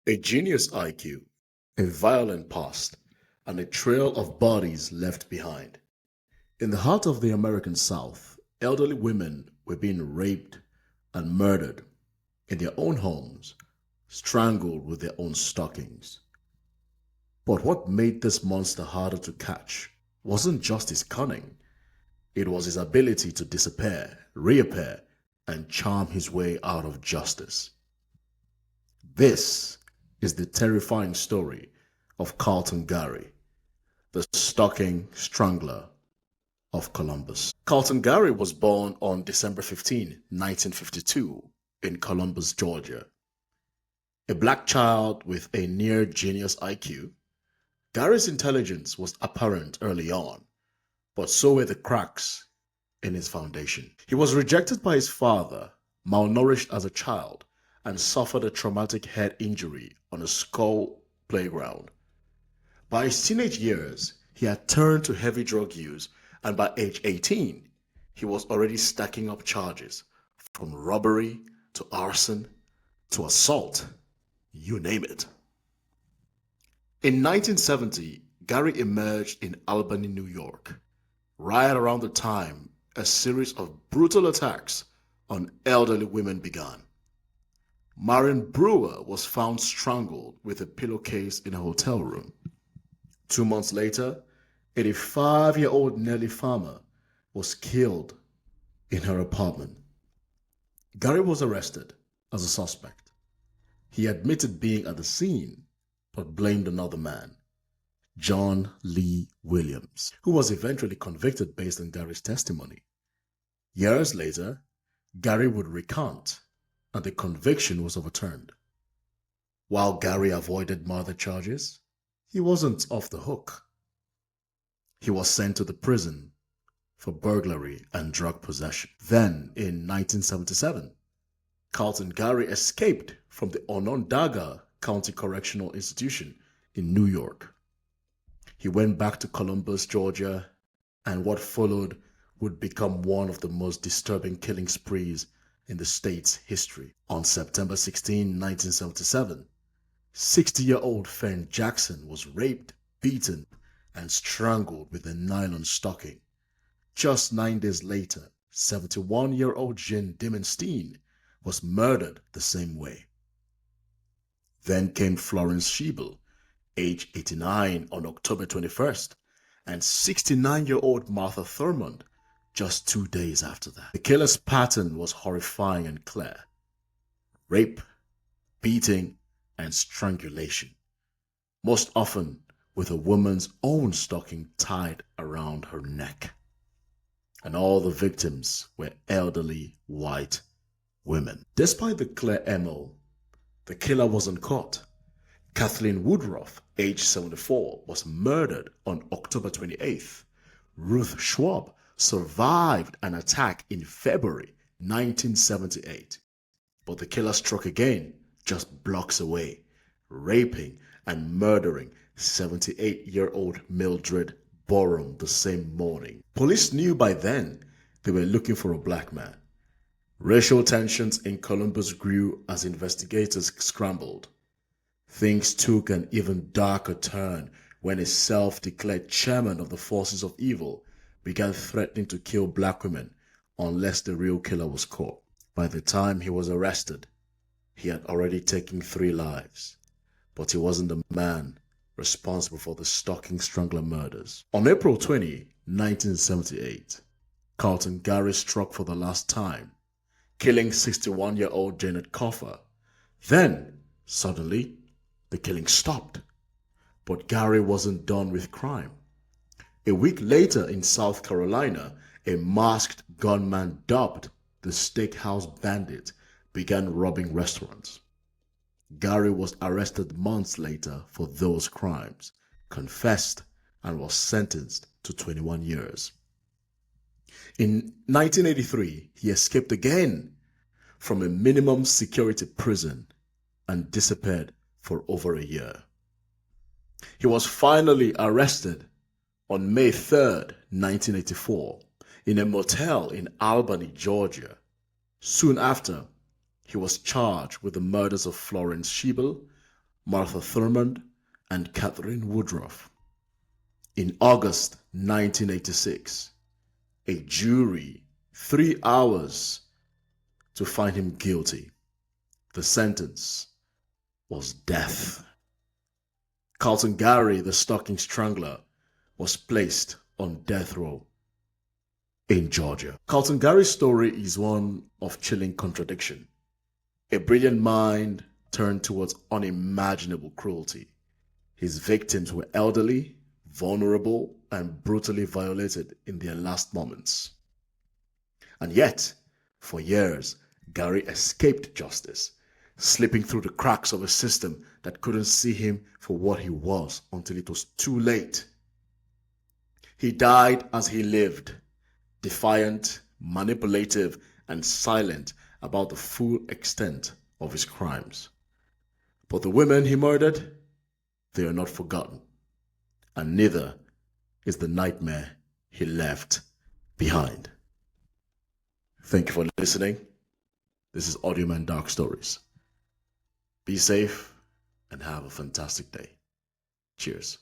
A genius IQ, a violent past, and a trail of bodies left behind. In the heart of the American South, elderly women were being raped and murdered in their own homes, strangled with their own stockings. But what made this monster harder to catch wasn't just his cunning, it was his ability to disappear, reappear, and charm his way out of justice. This is the terrifying story of Carlton Gary, the Stocking Strangler of Columbus. Carlton Gary was born on December 15, 1952, in Columbus, Georgia. A black child with a near genius IQ, Gary's intelligence was apparent early on, but so were the cracks in his foundation. He was rejected by his father, malnourished as a child, and suffered a traumatic head injury on a school playground. By his teenage years, he had turned to heavy drug use, and by age 18, he was already stacking up charges, from robbery to arson to assault, you name it. In 1970, Gary emerged in Albany, New York, right around the time a series of brutal attacks on elderly women began. Marion Brewer was found strangled with a pillowcase in a hotel room. 2 months later, 85-year-old Nellie Farmer was killed in her apartment. Gary was arrested as a suspect. He admitted being at the scene, but blamed another man, John Lee Williams, who was eventually convicted based on Gary's testimony. Years later, Gary would recant, and the conviction was overturned. While Gary avoided murder charges, he wasn't off the hook. He was sent to the prison for burglary and drug possession. Then, in 1977, Carlton Gary escaped from the Onondaga County Correctional Institution in New York. He went back to Columbus, Georgia, and what followed would become one of the most disturbing killing sprees in the state's history. On September 16, 1977, 60-year-old Fern Jackson was raped, beaten, and strangled with a nylon stocking. Just 9 days later, 71-year-old Jane Dimenstein was murdered the same way. Then came Florence Schiebel, age 89, on October 21st, and 69-year-old Martha Thurmond just 2 days after that. The killer's pattern was horrifying and clear: rape, beating, and strangulation, most often with a woman's own stocking tied around her neck. And all the victims were elderly white women. Despite the clear MO, the killer wasn't caught. Kathleen Woodruff, age 74, was murdered on October 28th. Ruth Schwab survived an attack in February 1978, but the killer struck again just blocks away, raping and murdering 78-year-old Mildred Borum the same morning. Police knew by then they were looking for a black man. Racial tensions in Columbus grew as investigators scrambled. Things took an even darker turn when a self-declared chairman of the forces of evil began threatening to kill black women unless the real killer was caught. By the time he was arrested, he had already taken 3 lives, but he wasn't the man responsible for the Stocking Strangler murders. On April 20, 1978, Carlton Gary struck for the last time, killing 61-year-old Janet Coffer. Then, suddenly, the killing stopped. But Gary wasn't done with crime. A week later in South Carolina, a masked gunman dubbed the Steakhouse Bandit began robbing restaurants. Gary was arrested months later for those crimes, confessed, and was sentenced to 21 years. In 1983, he escaped again from a minimum security prison and disappeared for over a year. He was finally arrested on May 3rd, 1984, in a motel in Albany, Georgia. Soon after, he was charged with the murders of Florence Schiebel, Martha Thurmond, and Catherine Woodruff. In August 1986, a jury 3 hours to find him guilty. The sentence was death. Carlton Gary, the Stocking Strangler, was placed on death row in Georgia. Carlton Gary's story is one of chilling contradiction. A brilliant mind turned towards unimaginable cruelty. His victims were elderly, vulnerable, and brutally violated in their last moments. And yet, for years, Gary escaped justice, slipping through the cracks of a system that couldn't see him for what he was until it was too late. He died as he lived, defiant, manipulative, and silent about the full extent of his crimes. But the women he murdered, they are not forgotten, and neither is the nightmare he left behind. Thank you for listening. This is Audio Man Dark Stories. Be safe and have a fantastic day. Cheers.